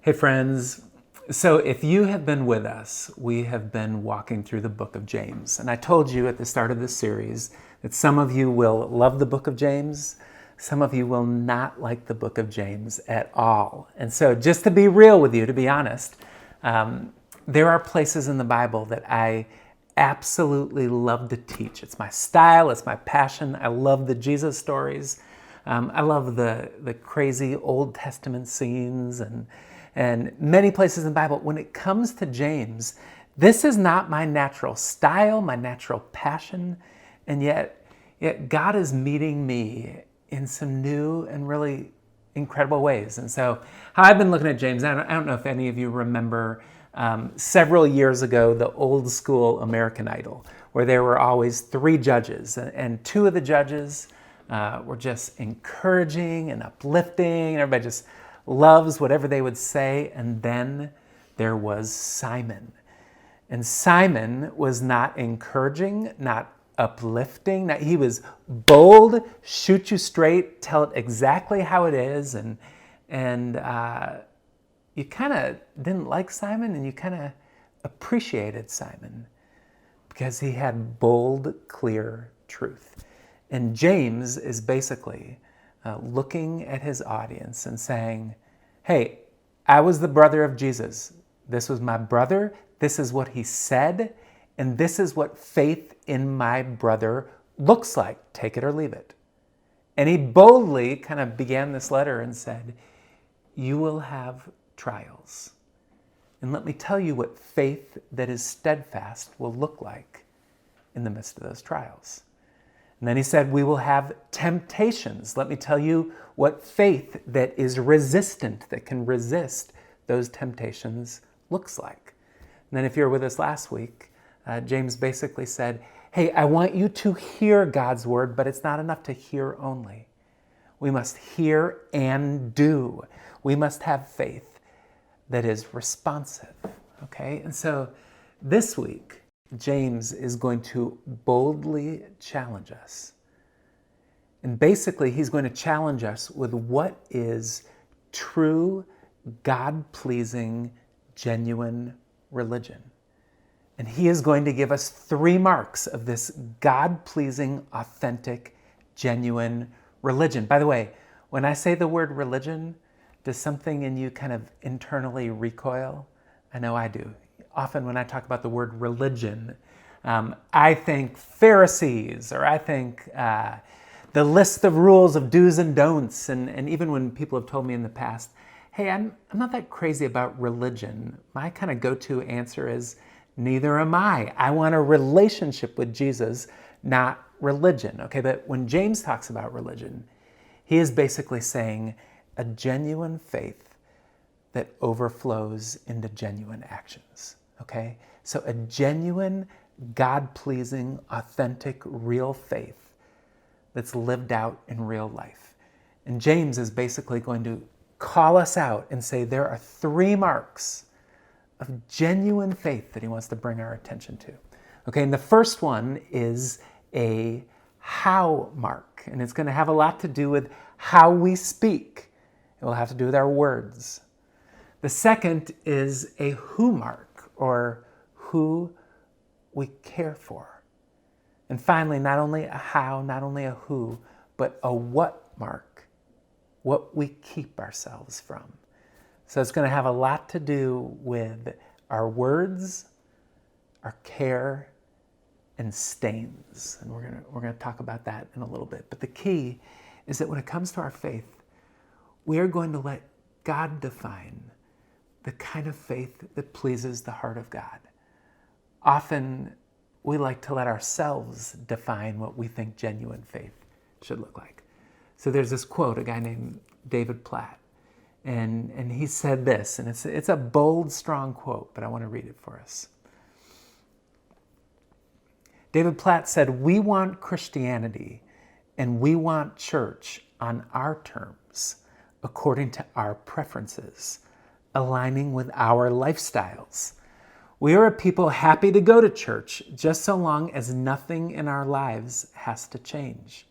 Hey friends, so if you have been with us, we have been walking through the book of James. And I told you at the start of this series that some of you will love the book of James, some of you will not like the book of James at all. And so just to be real with you, to be honest, there are places in the Bible that I absolutely love to teach. It's my style, it's my passion. I love the Jesus stories. I love the crazy Old Testament scenes and many places in the Bible. When it comes to James, this is not my natural style, my natural passion, and yet God is meeting me in some new and really incredible ways. And so how I've been looking at James, I don't know if any of you remember several years ago, the old school American Idol, where there were always three judges, and two of the judges were just encouraging and uplifting, and everybody just loves whatever they would say. And then there was Simon. And Simon was not encouraging, not uplifting. He was bold, shoot you straight, tell it exactly how it is. And you kind of didn't like Simon, and you kind of appreciated Simon because he had bold, clear truth. And James is basically looking at his audience and saying, hey, I was the brother of Jesus. This was my brother. This is what he said. And this is what faith in my brother looks like. Take it or leave it. And he boldly kind of began this letter and said, you will have trials. And let me tell you what faith that is steadfast will look like in the midst of those trials. And then he said, we will have temptations. Let me tell you what faith that is resistant, that can resist those temptations, looks like. And then if you were with us last week, James basically said, hey, I want you to hear God's word, but it's not enough to hear only. We must hear and do. We must have faith that is responsive, okay? And so this week, James is going to boldly challenge us. And basically, he's going to challenge us with what is true, God-pleasing, genuine religion. And he is going to give us 3 marks of this God-pleasing, authentic, genuine religion. By the way, when I say the word religion, does something in you kind of internally recoil? I know I do. Often when I talk about the word religion, I think Pharisees, or I think the list of rules of do's and don'ts. And even when people have told me in the past, hey, I'm not that crazy about religion, my kind of go-to answer is, neither am I. I want a relationship with Jesus, not religion. Okay, but when James talks about religion, he is basically saying a genuine faith that overflows into genuine actions. Okay? So a genuine, God-pleasing, authentic, real faith that's lived out in real life. And James is basically going to call us out and say there are 3 marks of genuine faith that he wants to bring our attention to. Okay, and the first one is a how mark, and it's going to have a lot to do with how we speak. It will have to do with our words. The second is a who mark, or who we care for. And finally, not only a how, not only a who, but a what mark, what we keep ourselves from. So it's going to have a lot to do with our words, our care, and stains. And we're going to talk about that in a little bit. But the key is that when it comes to our faith, we are going to let God define the kind of faith that pleases the heart of God. Often, we like to let ourselves define what we think genuine faith should look like. So there's this quote, a guy named David Platt, and he said this, and it's a bold, strong quote, but I want to read it for us. David Platt said, we want Christianity and we want church on our terms, according to our preferences, aligning with our lifestyles. We are a people happy to go to church just so long as nothing in our lives has to change.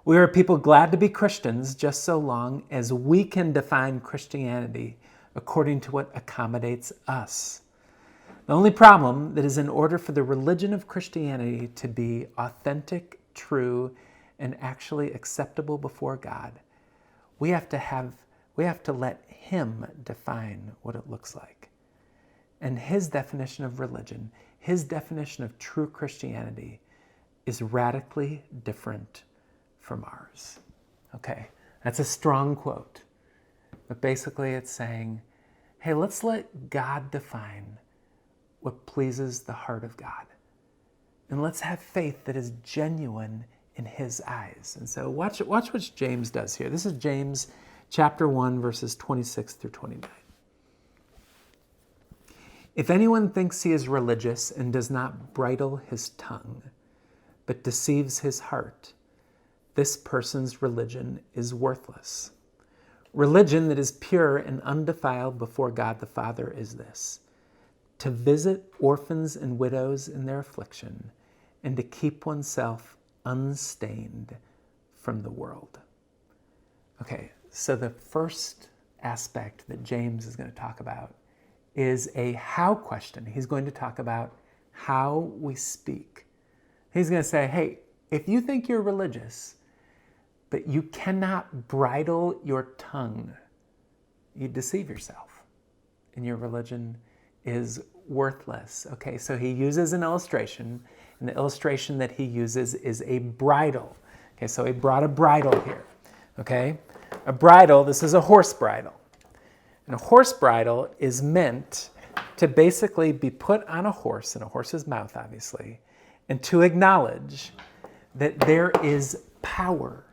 We are a people glad to be Christians just so long as we can define Christianity according to what accommodates us. The only problem that is in order for the religion of Christianity to be authentic, true, and actually acceptable before God, we have to let Him define what it looks like. And His definition of religion, His definition of true Christianity is radically different from ours. Okay, that's a strong quote. But basically it's saying, hey, let's let God define what pleases the heart of God. And let's have faith that is genuine in His eyes. And so watch what James does here. This is James chapter 1, verses 26 through 29. If anyone thinks he is religious and does not bridle his tongue, but deceives his heart, this person's religion is worthless. Religion that is pure and undefiled before God the Father is this: to visit orphans and widows in their affliction, and to keep oneself unstained from the world. Okay, so the first aspect that James is going to talk about is a how question. He's going to talk about how we speak. He's going to say, hey, if you think you're religious, but you cannot bridle your tongue, you deceive yourself, and your religion is worthless. Okay, so he uses an illustration, and the illustration that he uses is a bridle. Okay, so he brought a bridle here. Okay, a bridle, this is a horse bridle. And a horse bridle is meant to basically be put on a horse, in a horse's mouth, obviously, and to acknowledge that there is power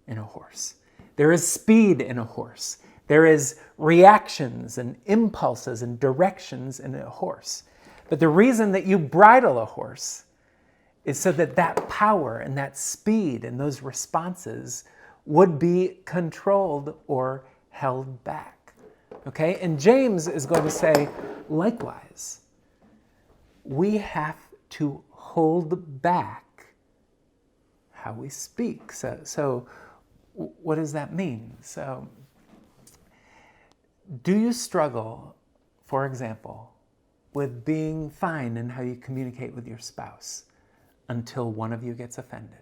in a horse. There is speed in a horse. There is reactions and impulses and directions in a horse. But the reason that you bridle a horse is so that that power and that speed and those responses would be controlled or held back. Okay? And James is going to say, likewise, we have to hold back how we speak. So what does that mean? So, do you struggle, for example, with being fine in how you communicate with your spouse until one of you gets offended?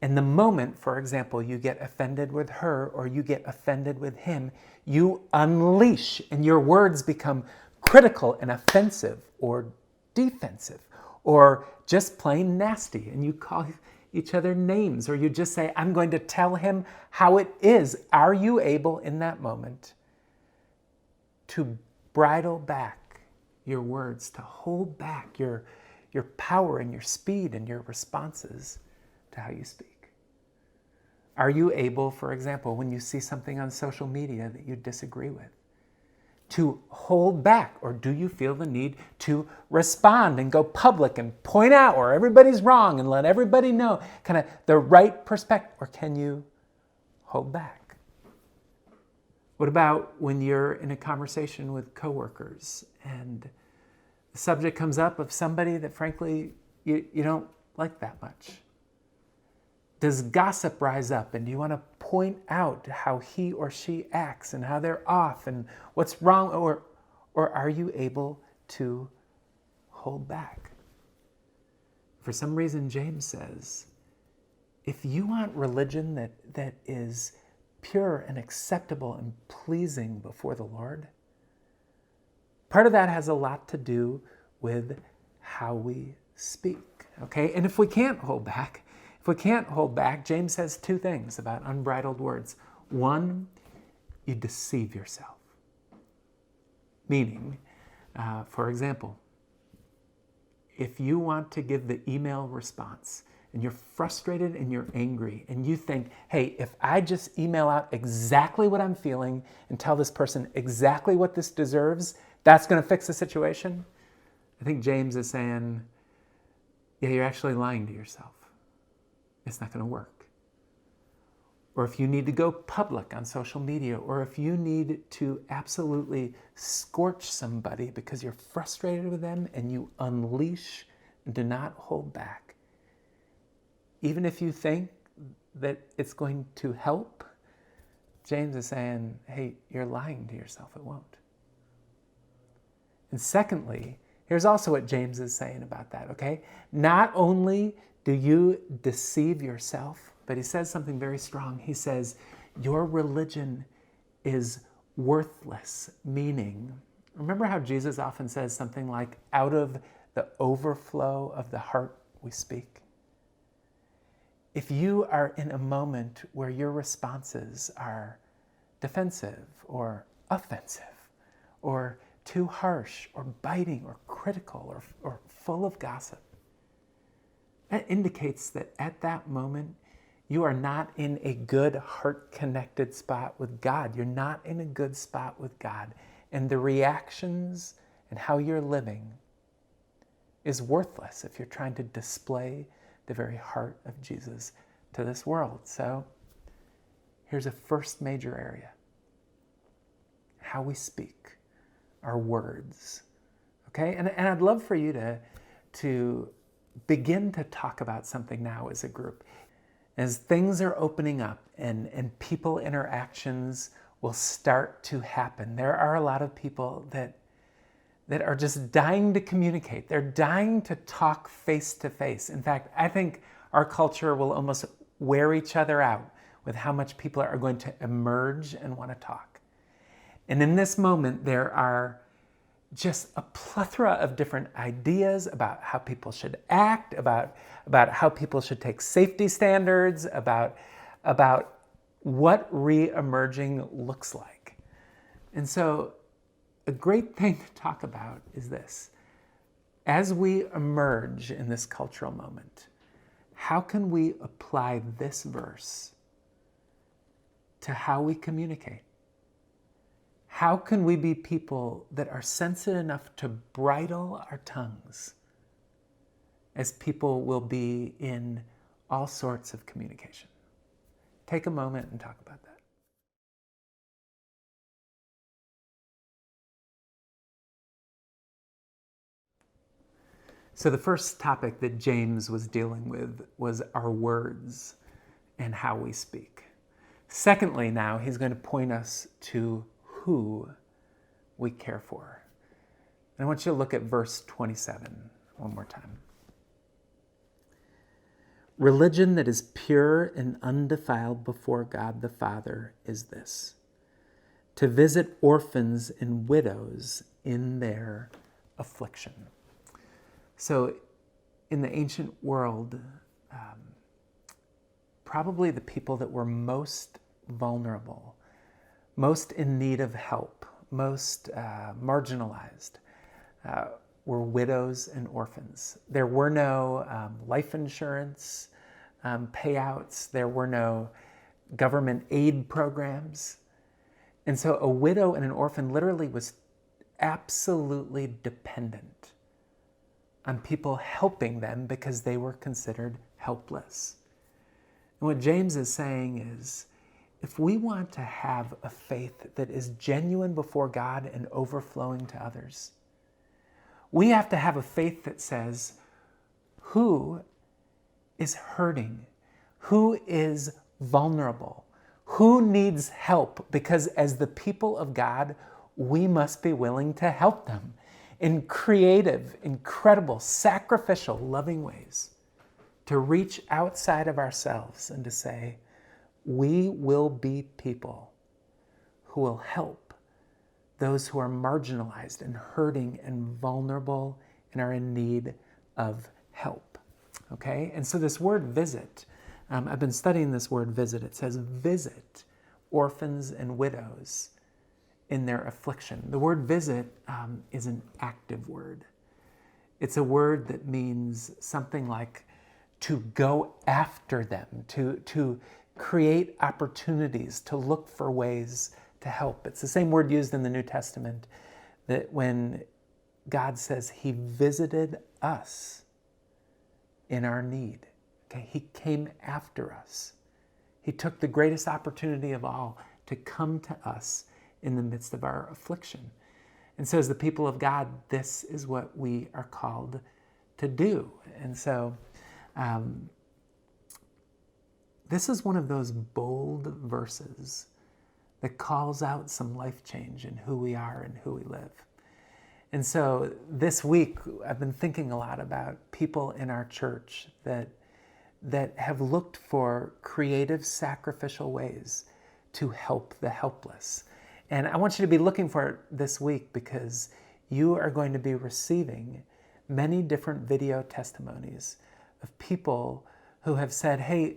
And the moment, for example, you get offended with her or you get offended with him, you unleash and your words become critical and offensive or defensive or just plain nasty, and you call each other names, or you just say, I'm going to tell him how it is. Are you able in that moment to bridle back your words, to hold back your power and your speed and your responses to how you speak? Are you able, for example, when you see something on social media that you disagree with, to hold back? Or do you feel the need to respond and go public and point out where everybody's wrong and let everybody know kind of the right perspective? Or can you hold back? What about when you're in a conversation with coworkers and the subject comes up of somebody that frankly you don't like that much? Does gossip rise up, and do you want to point out how he or she acts and how they're off and what's wrong? Or are you able to hold back? For some reason, James says, if you want religion that is pure and acceptable and pleasing before the Lord, part of that has a lot to do with how we speak. Okay? And if we can't hold back, James says two things about unbridled words. One, you deceive yourself. Meaning, for example, if you want to give the email response and you're frustrated and you're angry and you think, hey, if I just email out exactly what I'm feeling and tell this person exactly what this deserves, that's going to fix the situation. I think James is saying, yeah, you're actually lying to yourself. It's not going to work. Or if you need to go public on social media, or if you need to absolutely scorch somebody because you're frustrated with them and you unleash and do not hold back, even if you think that it's going to help, James is saying, hey, you're lying to yourself, it won't. And secondly, here's also what James is saying about that, okay? Not only do you deceive yourself, but he says something very strong. He says, your religion is worthless, meaning, remember how Jesus often says something like, out of the overflow of the heart we speak? If you are in a moment where your responses are defensive or offensive or too harsh or biting or critical or full of gossip, that indicates that at that moment, you are not in a good heart-connected spot with God. You're not in a good spot with God. And the reactions and how you're living is worthless if you're trying to display the very heart of Jesus to this world. So here's a first major area. How we speak, our words. Okay? And I'd love for you to begin to talk about something now as a group. As things are opening up and people interactions will start to happen, there are a lot of people that are just dying to communicate. They're dying to talk face to face. In fact, I think our culture will almost wear each other out with how much people are going to emerge and want to talk. And in this moment, there are just a plethora of different ideas about how people should act, about how people should take safety standards, about what re-emerging looks like. And so a great thing to talk about is this. As we emerge in this cultural moment, how can we apply this verse to how we communicate? How can we be people that are sensitive enough to bridle our tongues as people will be in all sorts of communication? Take a moment and talk about that. So the first topic that James was dealing with was our words and how we speak. Secondly, now he's going to point us to who we care for. And I want you to look at verse 27 one more time. Religion that is pure and undefiled before God the Father is this: to visit orphans and widows in their affliction. So in the ancient world, probably the people that were most vulnerable, most in need of help, most marginalized, were widows and orphans. There were no life insurance payouts. There were no government aid programs. And so a widow and an orphan literally was absolutely dependent on people helping them because they were considered helpless. And what James is saying is, if we want to have a faith that is genuine before God and overflowing to others, we have to have a faith that says, who is hurting? Who is vulnerable? Who needs help? Because as the people of God, we must be willing to help them in creative, incredible, sacrificial, loving ways, to reach outside of ourselves and to say, we will be people who will help those who are marginalized and hurting and vulnerable and are in need of help. Okay? And so this word visit, I've been studying this word visit. It says visit orphans and widows in their affliction. The word visit is an active word. It's a word that means something like to go after them, to create opportunities, to look for ways to help. It's the same word used in the New Testament that when God says he visited us in our need. Okay, he came after us. He took the greatest opportunity of all to come to us in the midst of our affliction. And so as the people of God, this is what we are called to do. And so this is one of those bold verses that calls out some life change in who we are and who we live. And so this week, I've been thinking a lot about people in our church that have looked for creative, sacrificial ways to help the helpless. And I want you to be looking for it this week, because you are going to be receiving many different video testimonies of people who have said, hey,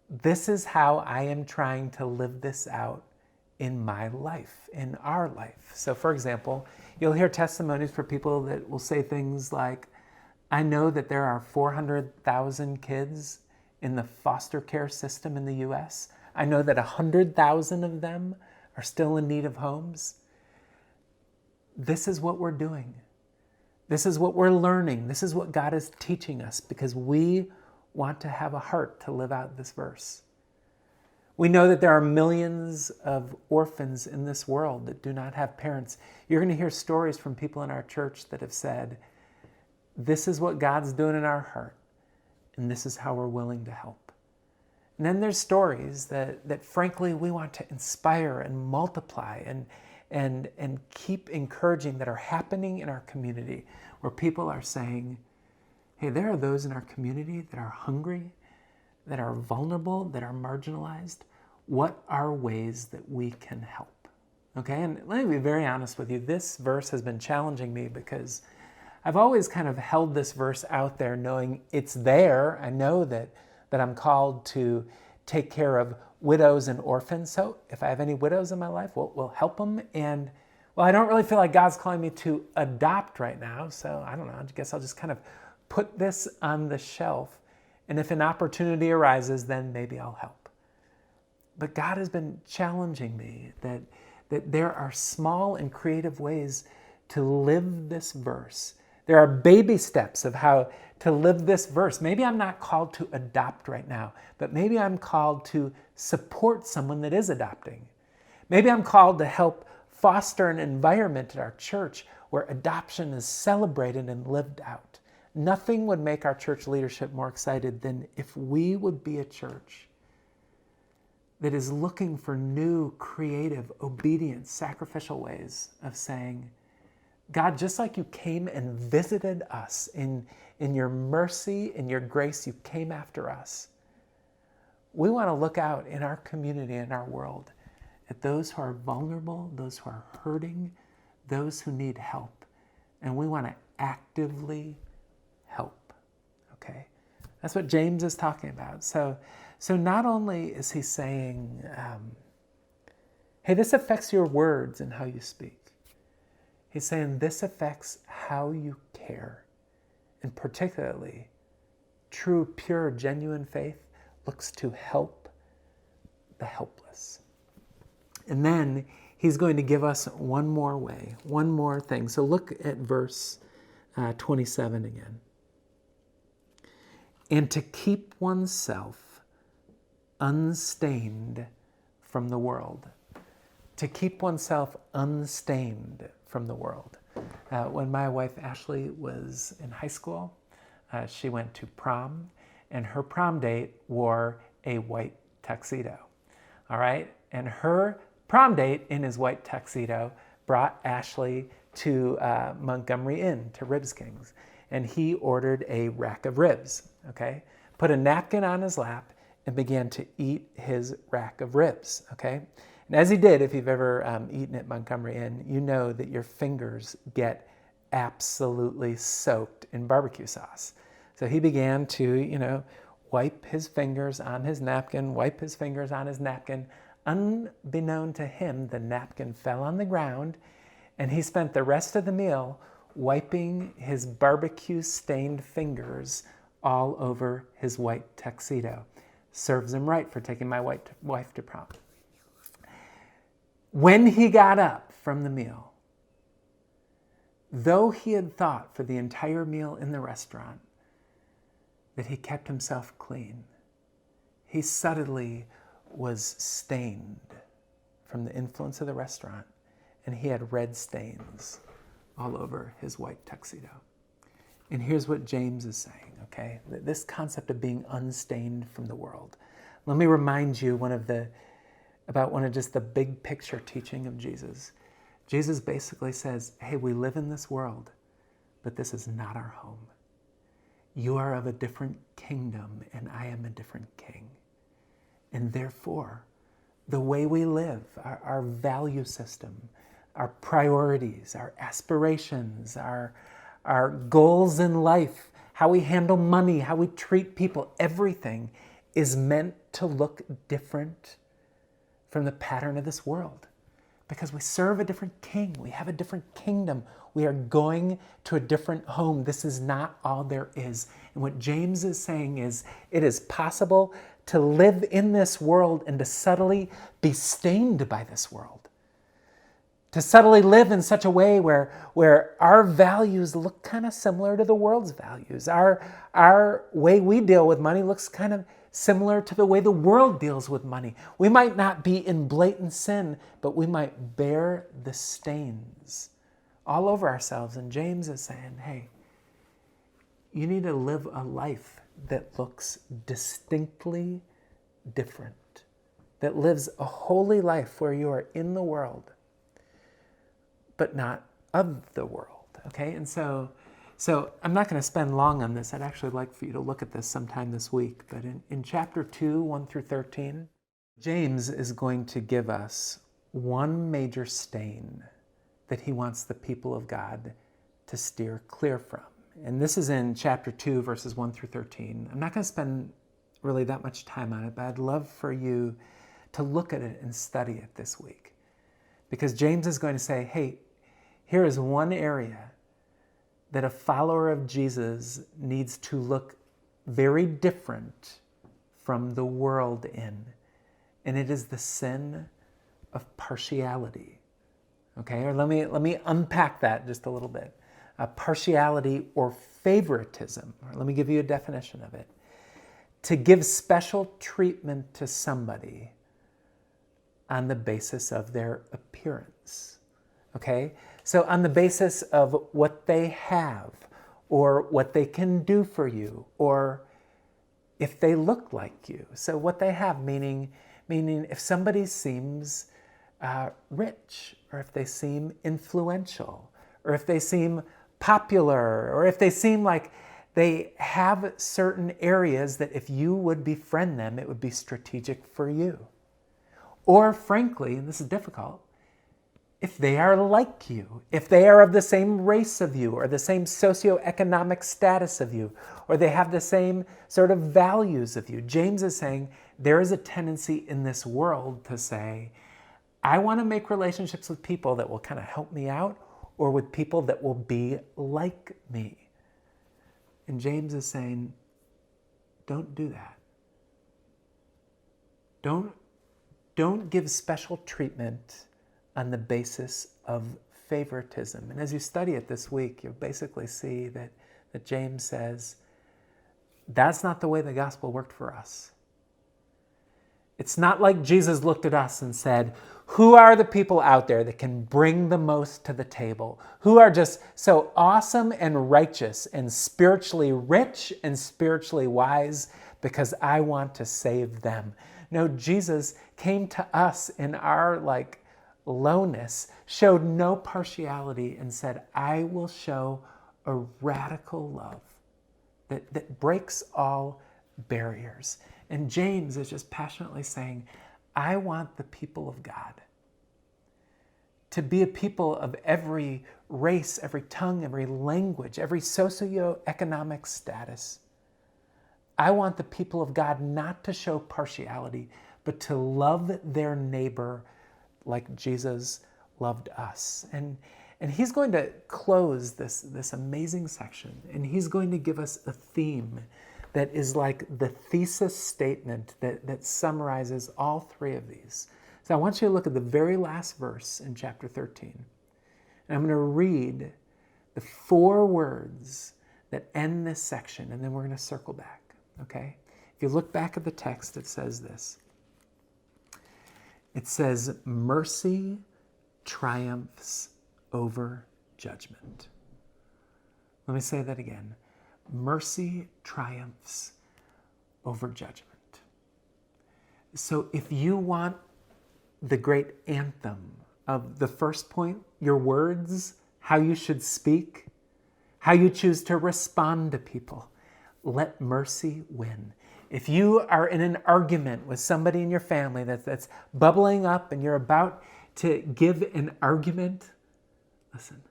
this is how I am trying to live this out in my life, in our life. So for example, you'll hear testimonies for people that will say things like, I know that there are 400,000 kids in the foster care system in the U.S. I know that 100,000 of them are still in need of homes. This is what we're doing. This is what we're learning. This is what God is teaching us, because we want to have a heart to live out this verse. We know that there are millions of orphans in this world that do not have parents. You're going to hear stories from people in our church that have said, this is what God's doing in our heart, and this is how we're willing to help. And then there's stories that frankly we want to inspire and multiply and keep encouraging, that are happening in our community, where people are saying, hey, there are those in our community that are hungry, that are vulnerable, that are marginalized. What are ways that we can help? Okay, and let me be very honest with you. This verse has been challenging me, because I've always kind of held this verse out there knowing it's there. I know that I'm called to take care of widows and orphans. So if I have any widows in my life, we'll help them. And well, I don't really feel like God's calling me to adopt right now. So I don't know, I guess I'll just kind of put this on the shelf. And if an opportunity arises, then maybe I'll help. But God has been challenging me that there are small and creative ways to live this verse. There are baby steps of how to live this verse. Maybe I'm not called to adopt right now, but maybe I'm called to support someone that is adopting. Maybe I'm called to help foster an environment at our church where adoption is celebrated and lived out. Nothing would make our church leadership more excited than if we would be a church that is looking for new, creative, obedient, sacrificial ways of saying, God, just like you came and visited us in your mercy, in your grace, you came after us. We want to look out in our community, in our world, at those who are vulnerable, those who are hurting, those who need help. And we want to actively help. Okay? That's what James is talking about. So not only is he saying, hey, this affects your words and how you speak. He's saying this affects how you care. And particularly, true, pure, genuine faith looks to help the helpless. And then he's going to give us one more way, one more thing. So look at verse 27 again. And to keep oneself unstained from the world. To keep oneself unstained from the world. When my wife Ashley was in high school, she went to prom, and her prom date wore a white tuxedo. All right? And her prom date in his white tuxedo brought Ashley to Montgomery Inn, to Ribs Kings. And he ordered a rack of ribs, okay? Put a napkin on his lap and began to eat his rack of ribs, okay? And as he did, if you've ever eaten at Montgomery Inn, you know that your fingers get absolutely soaked in barbecue sauce. So he began to, wipe his fingers on his napkin, wipe his fingers on his napkin. Unbeknown to him, the napkin fell on the ground, and he spent the rest of the meal wiping his barbecue-stained fingers all over his white tuxedo. Serves him right for taking my wife to prom. When he got up from the meal, though he had thought for the entire meal in the restaurant that he kept himself clean, he suddenly was stained from the influence of the restaurant, and he had red stains all over his white tuxedo. And here's what James is saying, okay? This concept of being unstained from the world. Let me remind you one of the about one of just the big picture teaching of Jesus. Jesus basically says, hey, we live in this world, but this is not our home. You are of a different kingdom, and I am a different king. And therefore, the way we live, our value system, our priorities, our aspirations, our goals in life, how we handle money, how we treat people, everything is meant to look different from the pattern of this world. Because we serve a different king. We have a different kingdom. We are going to a different home. This is not all there is. And what James is saying is it is possible to live in this world and to subtly be stained by this world. To subtly live in such a way where our values look kind of similar to the world's values. Our way we deal with money looks kind of similar to the way the world deals with money. We might not be in blatant sin, but we might bear the stains all over ourselves. And James is saying, hey, you need to live a life that looks distinctly different, that lives a holy life where you are in the world, but not of the world, okay? And so I'm not going to spend long on this. I'd actually like for you to look at this sometime this week. But in chapter 2, 1 through 13, James is going to give us one major stain that he wants the people of God to steer clear from. And this is in chapter 2, verses 1 through 13. I'm not going to spend really that much time on it, but I'd love for you to look at it and study it this week. Because James is going to say, hey, here is one area that a follower of Jesus needs to look very different from the world in. And it is the sin of partiality. Okay, or let me unpack that just a little bit. Partiality or favoritism. Or let me give you a definition of it. To give special treatment to somebody on the basis of their appearance. Okay? So on the basis of what they have, or what they can do for you, or if they look like you. So what they have, meaning if somebody seems rich, or if they seem influential, or if they seem popular, or if they seem like they have certain areas that if you would befriend them, it would be strategic for you. Or frankly, and this is difficult, if they are like you, if they are of the same race of you, or the same socioeconomic status of you, or they have the same sort of values of you. James is saying there is a tendency in this world to say, I want to make relationships with people that will kind of help me out, or with people that will be like me. And James is saying, don't do that. Don't give special treatment on the basis of favoritism. And as you study it this week, you'll basically see that James says, that's not the way the gospel worked for us. It's not like Jesus looked at us and said, who are the people out there that can bring the most to the table? Who are just so awesome and righteous and spiritually rich and spiritually wise because I want to save them? No, Jesus came to us in our lowness, showed no partiality, and said, I will show a radical love that breaks all barriers. And James is just passionately saying, I want the people of God to be a people of every race, every tongue, every language, every socioeconomic status. I want the people of God not to show partiality, but to love their neighbor like Jesus loved us. And he's going to close this amazing section, and he's going to give us a theme that is like the thesis statement that summarizes all three of these. So I want you to look at the very last verse in chapter 13. And I'm going to read the 4 words that end this section, and then we're going to circle back, okay? If you look back at the text, it says this. It says, mercy triumphs over judgment. Let me say that again. Mercy triumphs over judgment. So if you want the great anthem of the first point, your words, how you should speak, how you choose to respond to people. Let mercy win. If you are in an argument with somebody in your family that's bubbling up and you're about to give an argument, listen,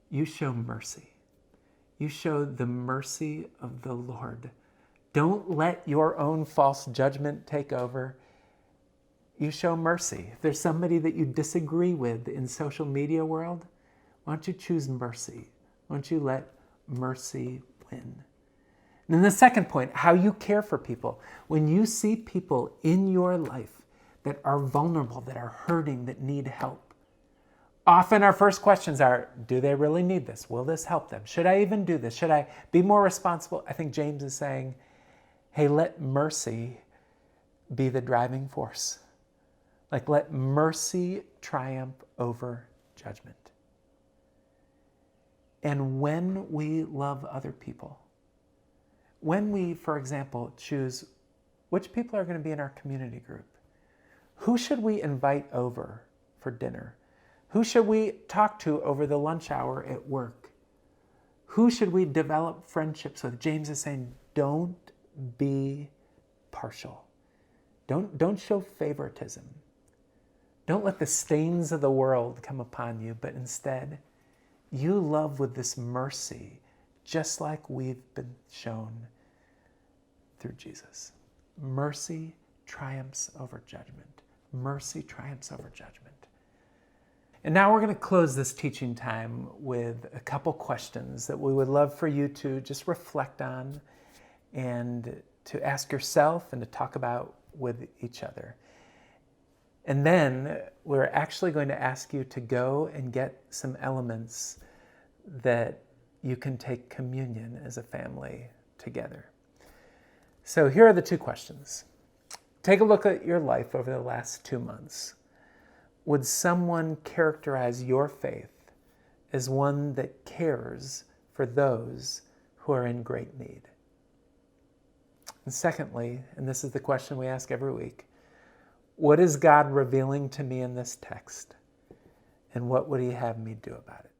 you show mercy. You show the mercy of the Lord. Don't let your own false judgment take over. You show mercy. If there's somebody that you disagree with in social media world, why don't you choose mercy? Why don't you let mercy win? And then the second point, how you care for people. When you see people in your life that are vulnerable, that are hurting, that need help, often our first questions are, do they really need this? Will this help them? Should I even do this? Should I be more responsible? I think James is saying, hey, let mercy be the driving force. Like, let mercy triumph over judgment. And when we love other people, when we, for example, choose which people are going to be in our community group, who should we invite over for dinner? Who should we talk to over the lunch hour at work? Who should we develop friendships with? James is saying, don't be partial. Don't show favoritism. Don't let the stains of the world come upon you, but instead, you love with this mercy, just like we've been shown through Jesus. Mercy triumphs over judgment. Mercy triumphs over judgment. And now we're going to close this teaching time with a couple questions that we would love for you to just reflect on and to ask yourself and to talk about with each other. And then we're actually going to ask you to go and get some elements that you can take communion as a family together. So here are the two questions. Take a look at your life over the last 2 months. Would someone characterize your faith as one that cares for those who are in great need? And secondly, and this is the question we ask every week, what is God revealing to me in this text? And what would he have me do about it?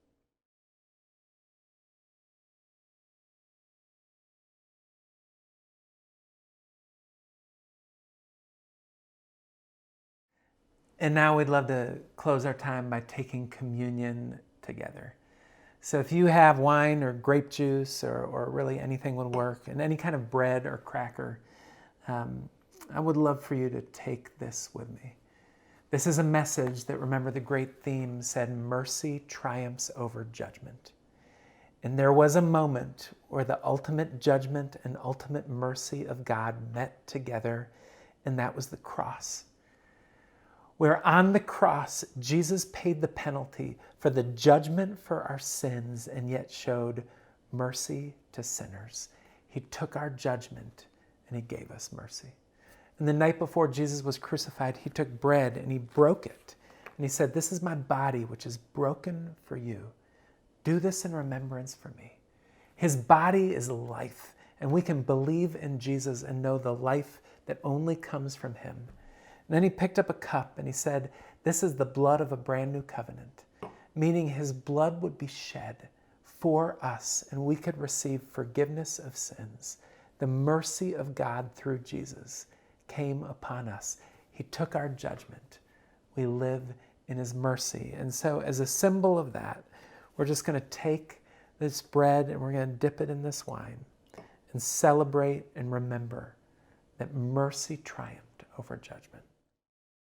And now we'd love to close our time by taking communion together. So if you have wine or grape juice or really anything would work, and any kind of bread or cracker, I would love for you to take this with me. This is a message that, remember, the great theme said, mercy triumphs over judgment. And there was a moment where the ultimate judgment and ultimate mercy of God met together, and that was the cross. Where on the cross, Jesus paid the penalty for the judgment for our sins and yet showed mercy to sinners. He took our judgment and he gave us mercy. And the night before Jesus was crucified, he took bread and he broke it. And he said, this is my body, which is broken for you. Do this in remembrance for me. His body is life, and we can believe in Jesus and know the life that only comes from him. And then he picked up a cup and he said, this is the blood of a brand new covenant, meaning his blood would be shed for us and we could receive forgiveness of sins. The mercy of God through Jesus came upon us. He took our judgment. We live in his mercy. And so as a symbol of that, we're just going to take this bread and we're going to dip it in this wine and celebrate and remember that mercy triumphed over judgment.